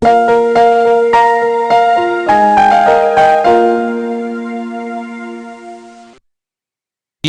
이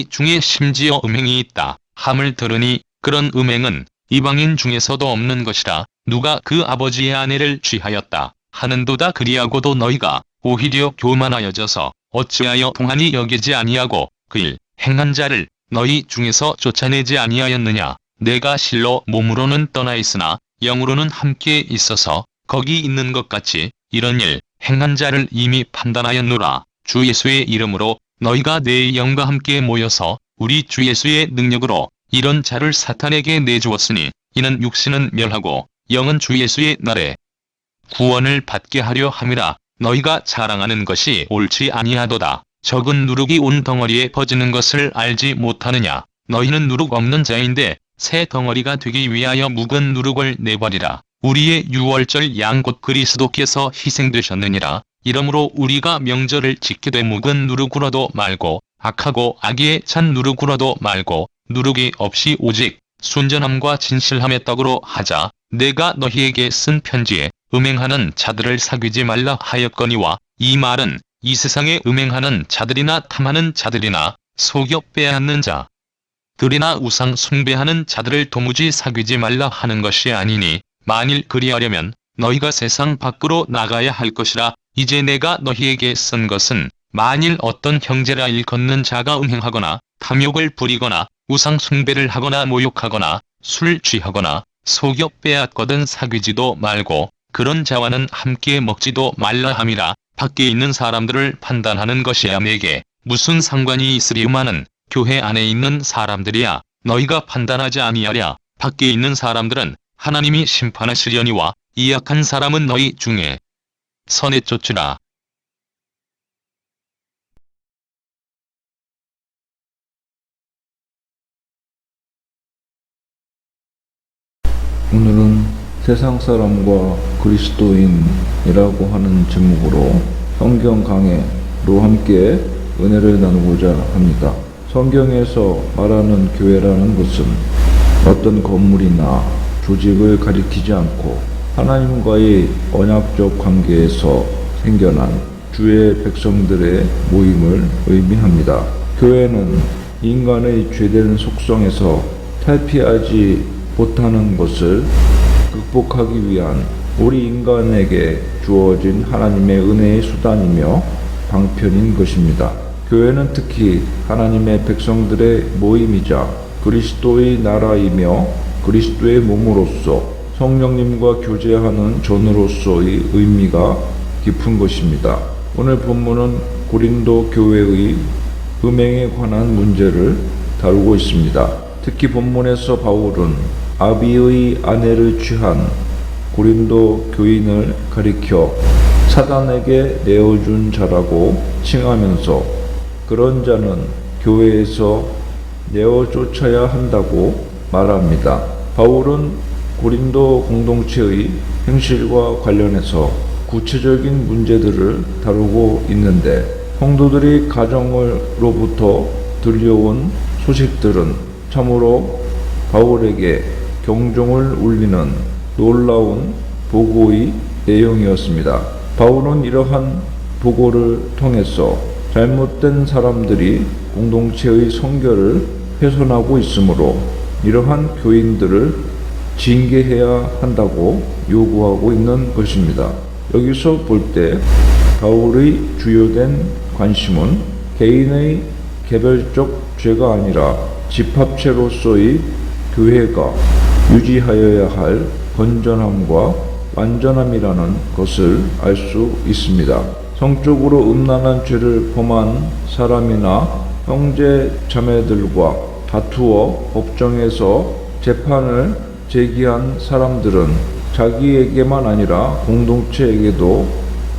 중에 심지어 음행이 있다 함을 들으니 그런 음행은 이방인 중에서도 없는 것이라 누가 그 아버지의 아내를 취하였다 하는도다. 그리하고도 너희가 오히려 교만하여져서 어찌하여 동안히 여기지 아니하고 그 일 행한 자를 너희 중에서 쫓아내지 아니하였느냐. 내가 실로 몸으로는 떠나 있으나 영으로는 함께 있어서 거기 있는 것 같이 이런 일 행한 자를 이미 판단하였노라. 주 예수의 이름으로 너희가 내 영과 함께 모여서 우리 주 예수의 능력으로 이런 자를 사탄에게 내주었으니 이는 육신은 멸하고 영은 주 예수의 날에 구원을 받게 하려 함이라. 너희가 자랑하는 것이 옳지 아니하도다. 적은 누룩이 온 덩어리에 퍼지는 것을 알지 못하느냐. 너희는 누룩 없는 자인데 새 덩어리가 되기 위하여 묵은 누룩을 내버리라. 우리의 유월절 양 곧 그리스도께서 희생되셨느니라. 이러므로 우리가 명절을 지키되 묵은 누룩으로도 말고 악하고 악의에 찬 누룩으로도 말고 누룩이 없이 오직 순전함과 진실함의 떡으로 하자. 내가 너희에게 쓴 편지에 음행하는 자들을 사귀지 말라 하였거니와 이 말은 이 세상에 음행하는 자들이나 탐하는 자들이나 속여 빼앗는 자들이나 우상 숭배하는 자들을 도무지 사귀지 말라 하는 것이 아니니 만일 그리하려면 너희가 세상 밖으로 나가야 할 것이라. 이제 내가 너희에게 쓴 것은 만일 어떤 형제라 일컫는 자가 음행하거나 탐욕을 부리거나 우상 숭배를 하거나 모욕하거나 술 취하거나 속여 빼앗거든 사귀지도 말고 그런 자와는 함께 먹지도 말라 함이라. 밖에 있는 사람들을 판단하는 것이야 내게 무슨 상관이 있으리오마는 교회 안에 있는 사람들이야 너희가 판단하지 아니하랴. 밖에 있는 사람들은 하나님이 심판하시려니와 이 악한 사람은 너희 중에 선에 쫓으라. 오늘은 세상 사람과 그리스도인이라고 하는 제목으로 성경 강해로 함께 은혜를 나누고자 합니다. 성경에서 말하는 교회라는 것은 어떤 건물이나 조직을 가리키지 않고 하나님과의 언약적 관계에서 생겨난 주의 백성들의 모임을 의미합니다. 교회는 인간의 죄된 속성에서 탈피하지 못하는 것을 극복하기 위한 우리 인간에게 주어진 하나님의 은혜의 수단이며 방편인 것입니다. 교회는 특히 하나님의 백성들의 모임이자 그리스도의 나라이며 그리스도의 몸으로서 성령님과 교제하는 전으로서의 의미가 깊은 것입니다. 오늘 본문은 고린도 교회의 음행에 관한 문제를 다루고 있습니다. 특히 본문에서 바울은 아비의 아내를 취한 고린도 교인을 가리켜 사단에게 내어준 자라고 칭하면서 그런 자는 교회에서 내어 쫓아야 한다고 말합니다. 바울은 고린도 공동체의 행실과 관련해서 구체적인 문제들을 다루고 있는데 성도들이 가정으로부터 들려온 소식들은 참으로 바울에게 경종을 울리는 놀라운 보고의 내용이었습니다. 바울은 이러한 보고를 통해서 잘못된 사람들이 공동체의 성결을 훼손하고 있으므로 이러한 교인들을 징계해야 한다고 요구하고 있는 것입니다. 여기서 볼 때 바울의 주요된 관심은 개인의 개별적 죄가 아니라 집합체로서의 교회가 유지하여야 할 건전함과 완전함이라는 것을 알 수 있습니다. 성적으로 음란한 죄를 범한 사람이나 형제 자매들과 다투어 법정에서 재판을 제기한 사람들은 자기에게만 아니라 공동체에게도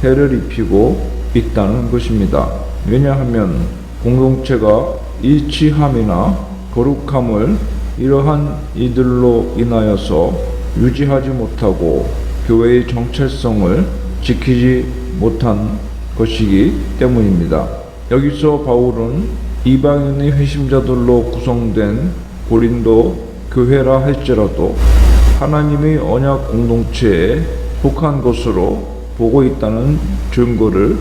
해를 입히고 있다는 것입니다. 왜냐하면 공동체가 일치함이나 거룩함을 이러한 이들로 인하여서 유지하지 못하고 교회의 정체성을 지키지 못한 것이기 때문입니다. 여기서 바울은 이방인의 회심자들로 구성된 고린도 교회라 할지라도 하나님의 언약 공동체에 속한 것으로 보고 있다는 증거를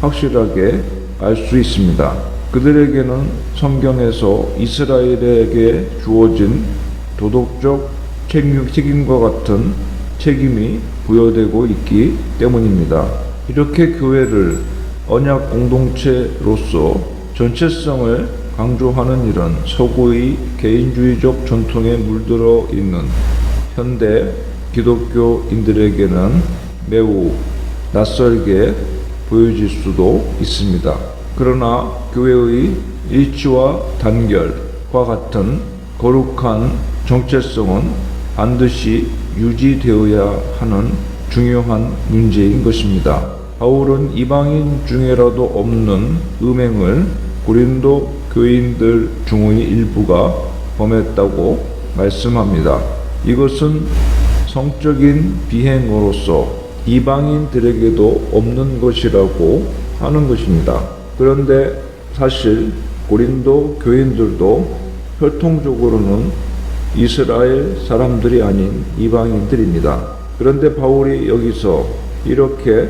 확실하게 알 수 있습니다. 그들에게는 성경에서 이스라엘에게 주어진 도덕적 책임과 같은 책임이 부여되고 있기 때문입니다. 이렇게 교회를 언약 공동체로서 전체성을 강조하는 일은 서구의 개인주의적 전통에 물들어 있는 현대 기독교인들에게는 매우 낯설게 보여질 수도 있습니다. 그러나 교회의 일치와 단결과 같은 거룩한 정체성은 반드시 유지되어야 하는 중요한 문제인 것입니다. 바울은 이방인 중에라도 없는 음행을 고린도 교인들 중의 일부가 범했다고 말씀합니다. 이것은 성적인 비행으로서 이방인들에게도 없는 것이라고 하는 것입니다. 그런데 사실 고린도 교인들도 혈통적으로는 이스라엘 사람들이 아닌 이방인들입니다. 그런데 바울이 여기서 이렇게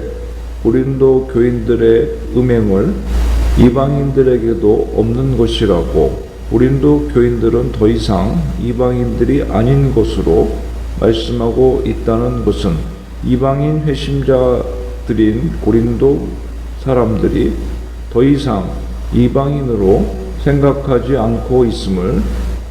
고린도 교인들의 음행을 이방인들에게도 없는 것이라고, 고린도 교인들은 더 이상 이방인들이 아닌 것으로 말씀하고 있다는 것은 이방인 회심자들인 고린도 사람들이 더 이상 이방인으로 생각하지 않고 있음을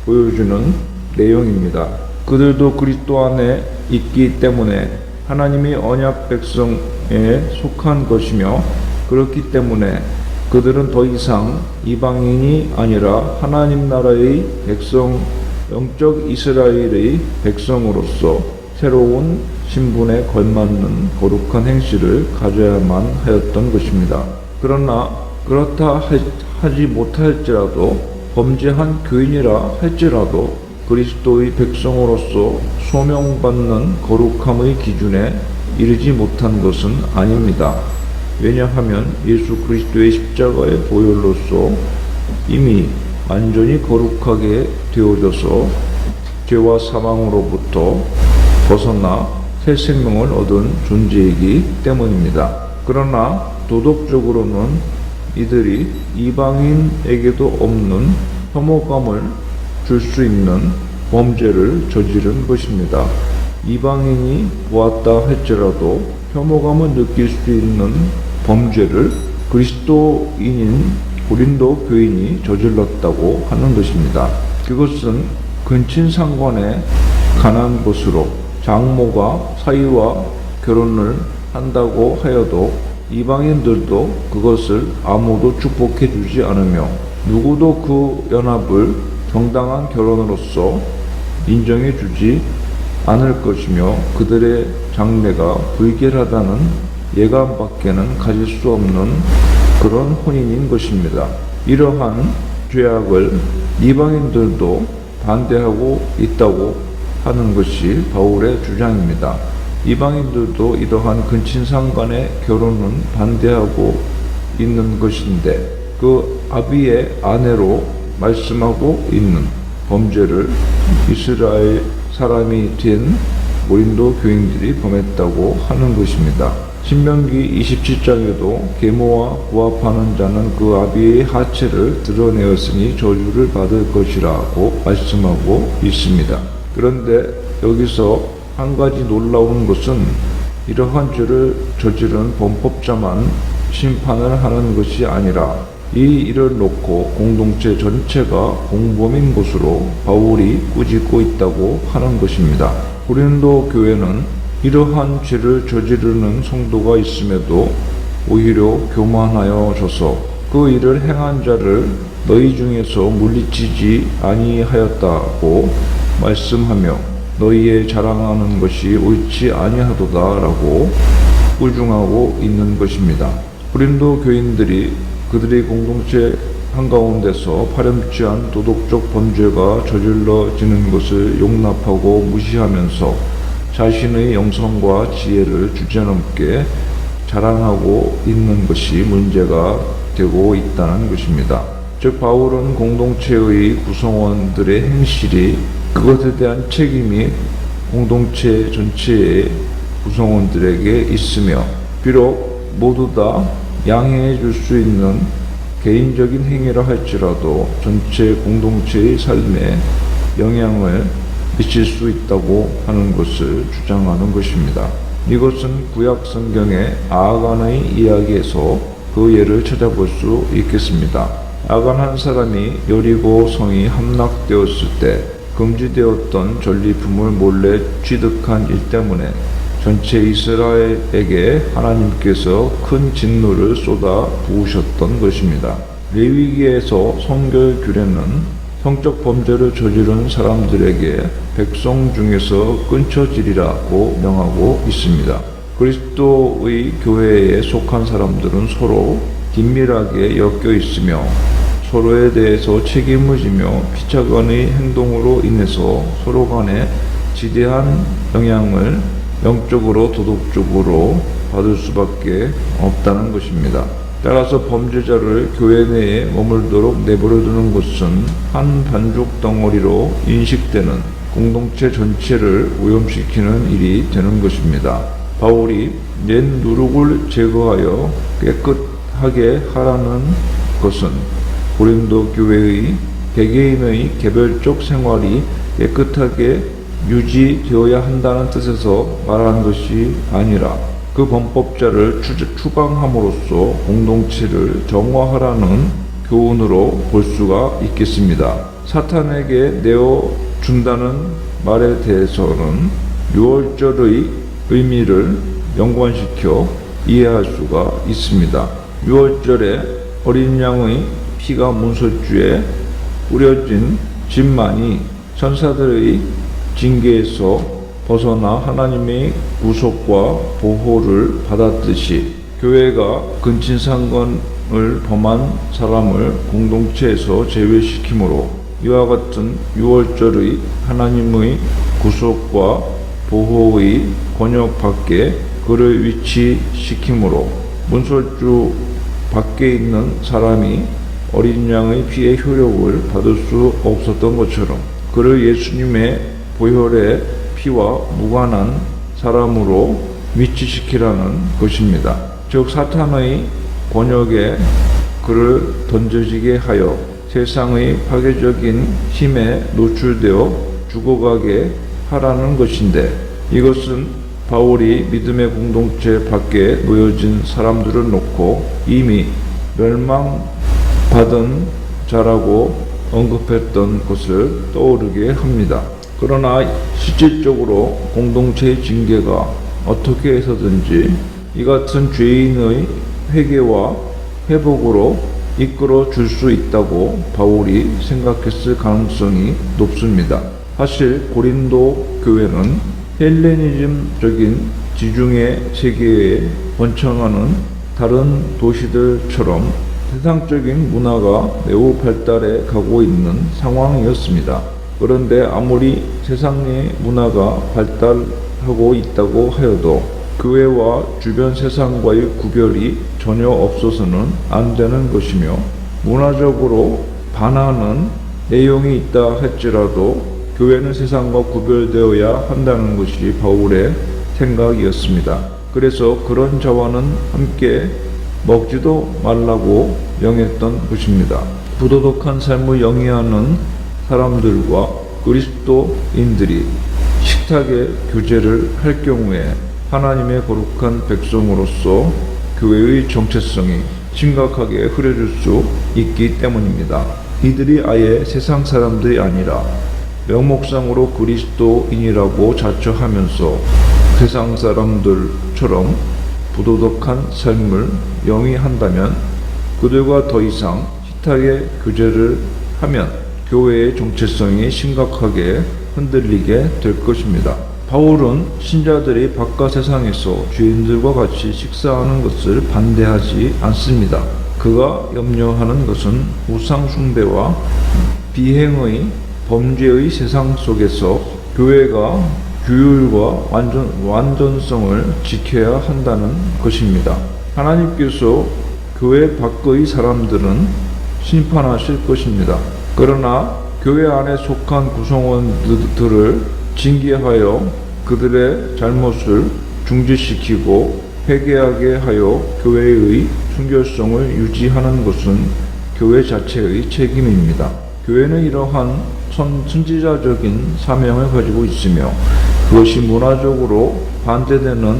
보여주는 내용입니다. 그들도 그리스도 안에 있기 때문에 하나님이 언약 백성에 속한 것이며, 그렇기 때문에 그들은 더 이상 이방인이 아니라 하나님 나라의 백성, 영적 이스라엘의 백성으로서 새로운 신분에 걸맞는 거룩한 행실을 가져야만 하였던 것입니다. 그러나 그렇다 하지 못할지라도, 범죄한 교인이라 할지라도 그리스도의 백성으로서 소명받는 거룩함의 기준에 이르지 못한 것은 아닙니다. 왜냐하면 예수 그리스도의 십자가의 보혈로서 이미 완전히 거룩하게 되어져서 죄와 사망으로부터 벗어나 새 생명을 얻은 존재이기 때문입니다. 그러나 도덕적으로는 이들이 이방인에게도 없는 혐오감을 줄 수 있는 범죄를 저지른 것입니다. 이방인이 보았다 할지라도 혐오감을 느낄 수 있는 범죄를 그리스도인인 고린도 교인이 저질렀다고 하는 것입니다. 그것은 근친상간에 관한 것으로 장모가 사위와 결혼을 한다고 하여도 이방인들도 그것을 아무도 축복해 주지 않으며 누구도 그 연합을 정당한 결혼으로서 인정해 주지 않을 것이며, 그들의 장래가 불결하다는 예감밖에는 가질 수 없는 그런 혼인인 것입니다. 이러한 죄악을 이방인들도 반대하고 있다고 하는 것이 바울의 주장입니다. 이방인들도 이러한 근친상간의 결혼은 반대하고 있는 것인데, 그 아비의 아내로 말씀하고 있는 범죄를 이스라엘 사람이 된 고린도 교인들이 범했다고 하는 것입니다. 신명기 27장에도 계모와 부합하는 자는 그 아비의 하체를 드러내었으니 저주를 받을 것이라고 말씀하고 있습니다. 그런데 여기서 한 가지 놀라운 것은 이러한 죄를 저지른 범법자만 심판을 하는 것이 아니라 이 일을 놓고 공동체 전체가 공범인 것으로 바울이 꾸짖고 있다고 하는 것입니다. 고린도 교회는 이러한 죄를 저지르는 성도가 있음에도 오히려 교만하여져서 그 일을 행한 자를 너희 중에서 물리치지 아니하였다고 말씀하며 너희의 자랑하는 것이 옳지 아니하도다라고 꾸중하고 있는 것입니다. 고린도 교인들이 그들의 공동체 한가운데서 파렴치한 도덕적 범죄가 저질러지는 것을 용납하고 무시하면서 자신의 영성과 지혜를 주제넘게 자랑하고 있는 것이 문제가 되고 있다는 것입니다. 즉 바울은 공동체의 구성원들의 행실이, 그것에 대한 책임이 공동체 전체에 구성원들에게 있으며, 비록 모두 다 양해해 줄 수 있는 개인적인 행위라 할지라도 전체 공동체의 삶에 영향을 미칠 수 있다고 하는 것을 주장하는 것입니다. 이것은 구약 성경의 아간의 이야기에서 그 예를 찾아볼 수 있겠습니다. 아간 한 사람이 여리고 성이 함락되었을 때 금지되었던 전리품을 몰래 취득한 일 때문에 전체 이스라엘에게 하나님께서 큰 진노를 쏟아 부으셨던 것입니다. 레위기에서 성결 규례는 성적 범죄를 저지른 사람들에게 백성 중에서 끊쳐지리라고 명하고 있습니다. 그리스도의 교회에 속한 사람들은 서로 긴밀하게 엮여 있으며 서로에 대해서 책임을 지며 피차간의 행동으로 인해서 서로 간에 지대한 영향을 영적으로 도덕적으로 받을 수밖에 없다는 것입니다. 따라서 범죄자를 교회 내에 머물도록 내버려두는 것은 한 반죽 덩어리로 인식되는 공동체 전체를 오염시키는 일이 되는 것입니다. 바울이 옛 누룩을 제거하여 깨끗하게 하라는 것은 고린도 교회의 개개인의 개별적 생활이 깨끗하게 유지되어야 한다는 뜻에서 말하는 것이 아니라 그 범법자를 추방함으로써 공동체를 정화하라는 교훈으로 볼 수가 있겠습니다. 사탄에게 내어준다는 말에 대해서는 유월절의 의미를 연관시켜 이해할 수가 있습니다. 유월절에 어린 양의 피가 문설주에 뿌려진 집만이 천사들의 징계에서 벗어나 하나님의 구속과 보호를 받았듯이 교회가 근친상간을 범한 사람을 공동체에서 제외시키므로 이와 같은 유월절의 하나님의 구속과 보호의 권역 밖에 그를 위치시키므로 문설주 밖에 있는 사람이 어린 양의 피의 효력을 받을 수 없었던 것처럼 그를 예수님의 보혈의 피와 무관한 사람으로 위치시키라는 것입니다. 즉 사탄의 권역에 그를 던져지게 하여 세상의 파괴적인 힘에 노출되어 죽어가게 하라는 것인데, 이것은 바울이 믿음의 공동체 밖에 놓여진 사람들을 놓고 이미 멸망받은 자라고 언급했던 것을 떠오르게 합니다. 그러나 실질적으로 공동체의 징계가 어떻게 해서든지 이 같은 죄인의 회개와 회복으로 이끌어 줄 수 있다고 바울이 생각했을 가능성이 높습니다. 사실 고린도 교회는 헬레니즘적인 지중해 세계에 번창하는 다른 도시들처럼 세상적인 문화가 매우 발달해 가고 있는 상황이었습니다. 그런데 아무리 세상의 문화가 발달하고 있다고 하여도 교회와 주변 세상과의 구별이 전혀 없어서는 안 되는 것이며, 문화적으로 반하는 내용이 있다 할지라도 교회는 세상과 구별되어야 한다는 것이 바울의 생각이었습니다. 그래서 그런 자와는 함께 먹지도 말라고 명했던 것입니다. 부도덕한 삶을 영위하는 사람들과 그리스도인들이 식탁에 교제를 할 경우에 하나님의 거룩한 백성으로서 교회의 정체성이 심각하게 흐려질 수 있기 때문입니다. 이들이 아예 세상 사람들이 아니라 명목상으로 그리스도인이라고 자처하면서 세상 사람들처럼 부도덕한 삶을 영위한다면 그들과 더 이상 식탁에 교제를 하면 교회의 정체성이 심각하게 흔들리게 될 것입니다. 바울은 신자들이 바깥 세상에서 죄인들과 같이 식사하는 것을 반대하지 않습니다. 그가 염려하는 것은 우상 숭배와 비행의 범죄의 세상 속에서 교회가 규율과 완전성을 지켜야 한다는 것입니다. 하나님께서 교회 밖의 사람들은 심판하실 것입니다. 그러나 교회 안에 속한 구성원들을 징계하여 그들의 잘못을 중지시키고 회개하게 하여 교회의 순결성을 유지하는 것은 교회 자체의 책임입니다. 교회는 이러한 선지자적인 사명을 가지고 있으며 그것이 문화적으로 반대되는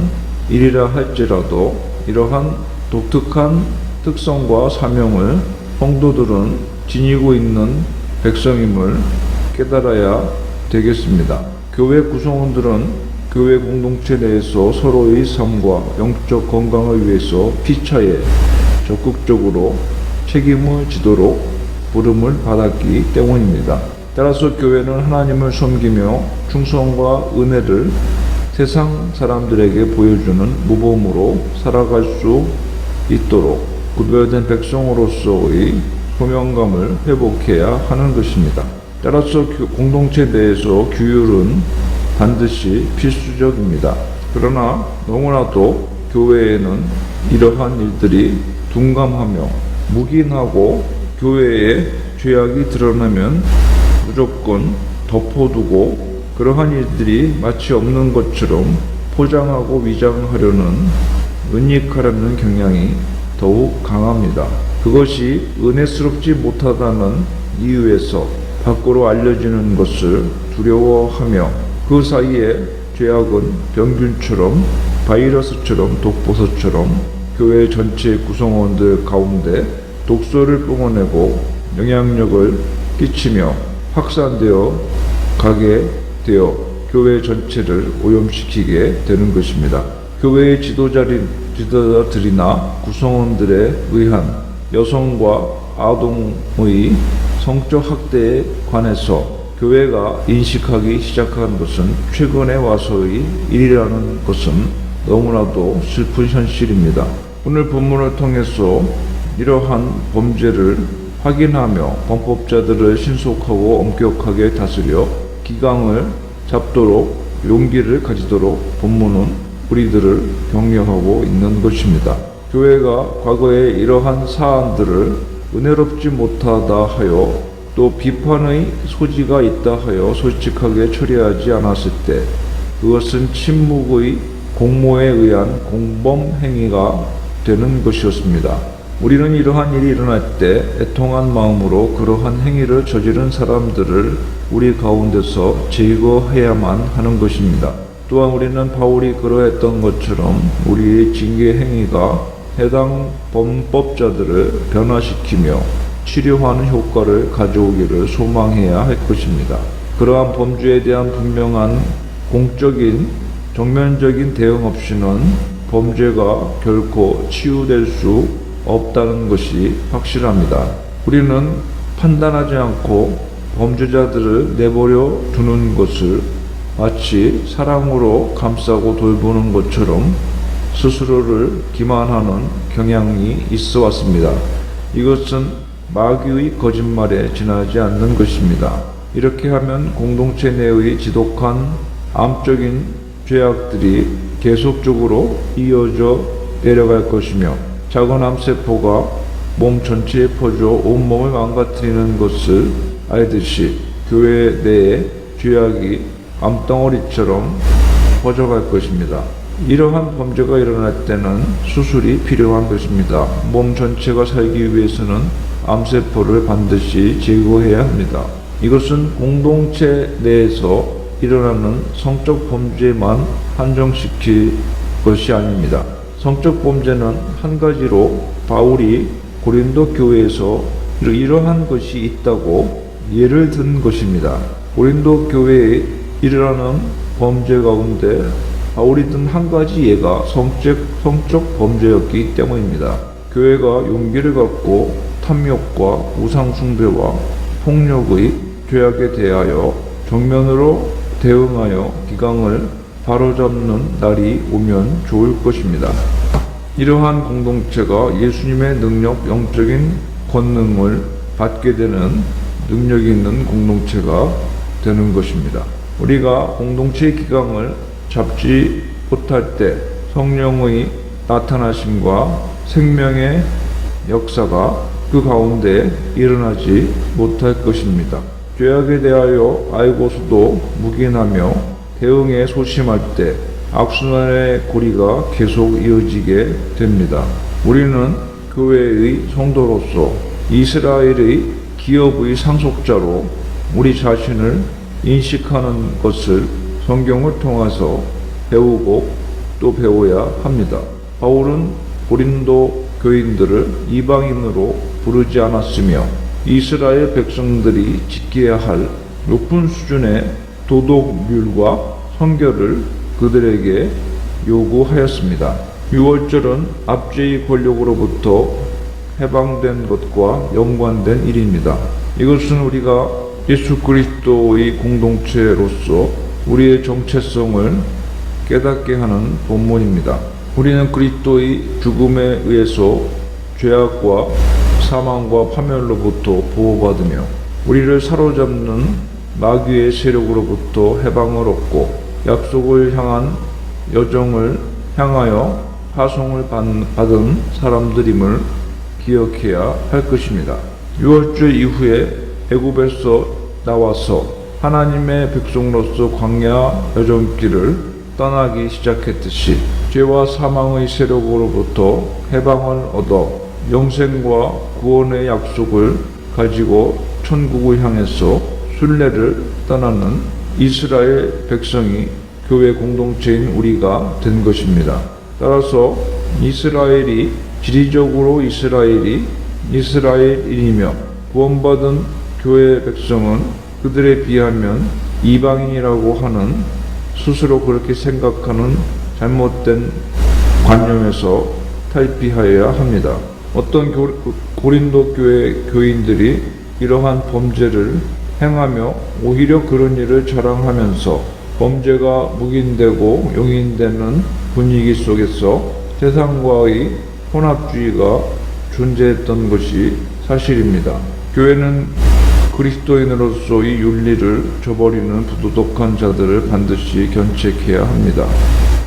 일이라 할지라도 이러한 독특한 특성과 사명을 성도들은 지니고 있는 백성임을 깨달아야 되겠습니다. 교회 구성원들은 교회 공동체 내에서 서로의 삶과 영적 건강을 위해서 피차에 적극적으로 책임을 지도록 부름을 받았기 때문입니다. 따라서 교회는 하나님을 섬기며 충성과 은혜를 세상 사람들에게 보여주는 모범으로 살아갈 수 있도록 구별된 백성으로서의 소명감을 회복해야 하는 것입니다. 따라서 공동체 내에서 규율은 반드시 필수적입니다. 그러나 너무나도 교회에는 이러한 일들이 둔감하며 묵인하고 교회에 죄악이 드러나면 무조건 덮어두고 그러한 일들이 마치 없는 것처럼 포장하고 위장하려는 은닉하려는 경향이 더욱 강합니다. 그것이 은혜스럽지 못하다는 이유에서 밖으로 알려지는 것을 두려워하며 그 사이에 죄악은 병균처럼 바이러스처럼 독버섯처럼 교회 전체 구성원들 가운데 독소를 뿜어내고 영향력을 끼치며 확산되어 가게 되어 교회 전체를 오염시키게 되는 것입니다. 교회의 지도자들이나 구성원들에 의한 여성과 아동의 성적 학대에 관해서 교회가 인식하기 시작한 것은 최근에 와서의 일이라는 것은 너무나도 슬픈 현실입니다. 오늘 본문을 통해서 이러한 범죄를 확인하며 범법자들을 신속하고 엄격하게 다스려 기강을 잡도록 용기를 가지도록 본문은 우리들을 격려하고 있는 것입니다. 교회가 과거에 이러한 사안들을 은혜롭지 못하다 하여 또 비판의 소지가 있다 하여 솔직하게 처리하지 않았을 때 그것은 침묵의 공모에 의한 공범 행위가 되는 것이었습니다. 우리는 이러한 일이 일어날 때 애통한 마음으로 그러한 행위를 저지른 사람들을 우리 가운데서 제거해야만 하는 것입니다. 또한 우리는 바울이 그러했던 것처럼 우리의 징계 행위가 해당 범법자들을 변화시키며 치료하는 효과를 가져오기를 소망해야 할 것입니다. 그러한 범죄에 대한 분명한 공적인 정면적인 대응 없이는 범죄가 결코 치유될 수 없다는 것이 확실합니다. 우리는 판단하지 않고 범죄자들을 내버려 두는 것을 마치 사랑으로 감싸고 돌보는 것처럼 스스로를 기만하는 경향이 있어 왔습니다. 이것은 마귀의 거짓말에 지나지 않는 것입니다. 이렇게 하면 공동체 내의 지독한 암적인 죄악들이 계속적으로 이어져 내려갈 것이며 작은 암세포가 몸 전체에 퍼져 온몸을 망가뜨리는 것을 알듯이 교회 내에 죄악이 암덩어리처럼 퍼져갈 것입니다. 이러한 범죄가 일어날 때는 수술이 필요한 것입니다. 몸 전체가 살기 위해서는 암세포를 반드시 제거해야 합니다. 이것은 공동체 내에서 일어나는 성적 범죄만 한정시킬 것이 아닙니다. 성적 범죄는 한 가지로 바울이 고린도 교회에서 이러한 것이 있다고 예를 든 것입니다. 고린도 교회에 일어나는 범죄 가운데 바울이 든 한 가지 예가 성적 범죄였기 때문입니다. 교회가 용기를 갖고 탐욕과 우상숭배와 폭력의 죄악에 대하여 정면으로 대응하여 기강을 바로잡는 날이 오면 좋을 것입니다. 이러한 공동체가 예수님의 능력, 영적인 권능을 받게 되는 능력이 있는 공동체가 되는 것입니다. 우리가 공동체의 기강을 잡지 못할 때 성령의 나타나심과 생명의 역사가 그 가운데 일어나지 못할 것입니다. 죄악에 대하여 알고서도 묵인하며 대응에 소심할 때 악순환의 고리가 계속 이어지게 됩니다. 우리는 교회의 성도로서 이스라엘의 기업의 상속자로 우리 자신을 인식하는 것을 성경을 통해서 배우고 또 배워야 합니다. 바울은 고린도 교인들을 이방인으로 부르지 않았으며 이스라엘 백성들이 지켜야 할 높은 수준의 도덕률과 성결을 그들에게 요구하였습니다. 6월절은 압제의 권력으로부터 해방된 것과 연관된 일입니다. 이것은 우리가 예수 그리스도의 공동체로서 우리의 정체성을 깨닫게 하는 본문입니다. 우리는 그리스도의 죽음에 의해서 죄악과 사망과 파멸로부터 보호받으며 우리를 사로잡는 마귀의 세력으로부터 해방을 얻고 약속을 향한 여정을 향하여 파송을 받은 사람들임을 기억해야 할 것입니다. 6월절 이후에 애굽에서 나와서 하나님의 백성으로서 광야 여정길을 떠나기 시작했듯이 죄와 사망의 세력으로부터 해방을 얻어 영생과 구원의 약속을 가지고 천국을 향해서 순례를 떠나는 이스라엘 백성이 교회 공동체인 우리가 된 것입니다. 따라서 이스라엘이 지리적으로 이스라엘인이며 구원받은 교회 백성은 그들에 비하면 이방인이라고 하는 스스로 그렇게 생각하는 잘못된 관념에서 탈피하여야 합니다. 어떤 고린도 교회 교인들이 이러한 범죄를 행하며 오히려 그런 일을 자랑하면서 범죄가 묵인되고 용인되는 분위기 속에서 세상과의 혼합주의가 존재했던 것이 사실입니다. 교회는 그리스도인으로서의 윤리를 저버리는 부도덕한 자들을 반드시 견책해야 합니다.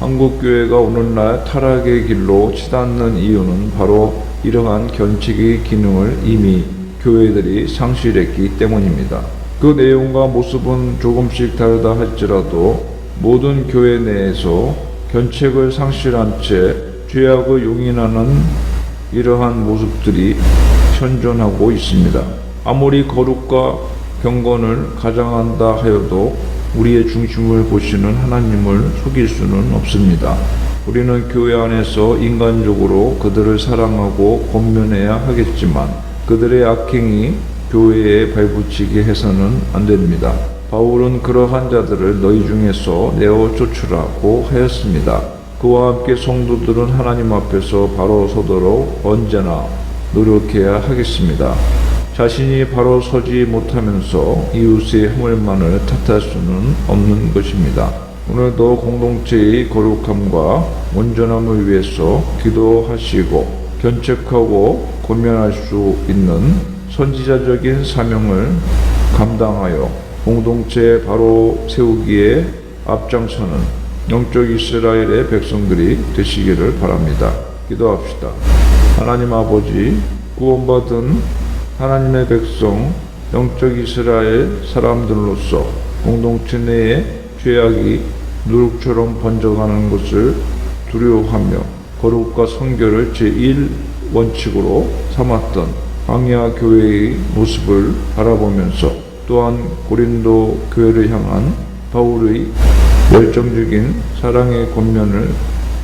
한국교회가 오늘날 타락의 길로 치닫는 이유는 바로 이러한 견책의 기능을 이미 교회들이 상실했기 때문입니다. 그 내용과 모습은 조금씩 다르다 할지라도 모든 교회 내에서 견책을 상실한 채 죄악을 용인하는 이러한 모습들이 현존하고 있습니다. 아무리 거룩과 경건을 가장한다 하여도 우리의 중심을 보시는 하나님을 속일 수는 없습니다. 우리는 교회 안에서 인간적으로 그들을 사랑하고 권면해야 하겠지만 그들의 악행이 교회에 발붙이게 해서는 안 됩니다. 바울은 그러한 자들을 너희 중에서 내어 쫓으라고 하였습니다. 그와 함께 성도들은 하나님 앞에서 바로 서도록 언제나 노력해야 하겠습니다. 자신이 바로 서지 못하면서 이웃의 허물만을 탓할 수는 없는 것입니다. 오늘도 공동체의 거룩함과 온전함을 위해서 기도하시고 견책하고 권면할 수 있는 선지자적인 사명을 감당하여 공동체에 바로 세우기에 앞장서는 영적 이스라엘의 백성들이 되시기를 바랍니다. 기도합시다. 하나님 아버지, 구원받은 하나님의 백성, 영적 이스라엘 사람들로서 공동체 내에 죄악이 누룩처럼 번져가는 것을 두려워하며 거룩과 성결을 제1원칙으로 삼았던 광야 교회의 모습을 바라보면서 또한 고린도 교회를 향한 바울의 열정적인 사랑의 권면을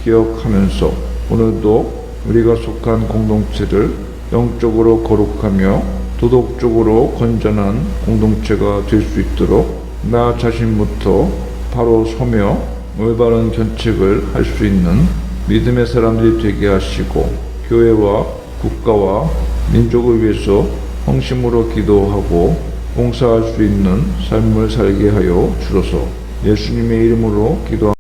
기억하면서 오늘도 우리가 속한 공동체를 영적으로 거룩하며 도덕적으로 건전한 공동체가 될 수 있도록 나 자신부터 바로 서며 올바른 견책을 할 수 있는 믿음의 사람들이 되게 하시고 교회와 국가와 민족을 위해서 헌심으로 기도하고 봉사할 수 있는 삶을 살게 하여 주소서. 예수님의 이름으로 기도합니다.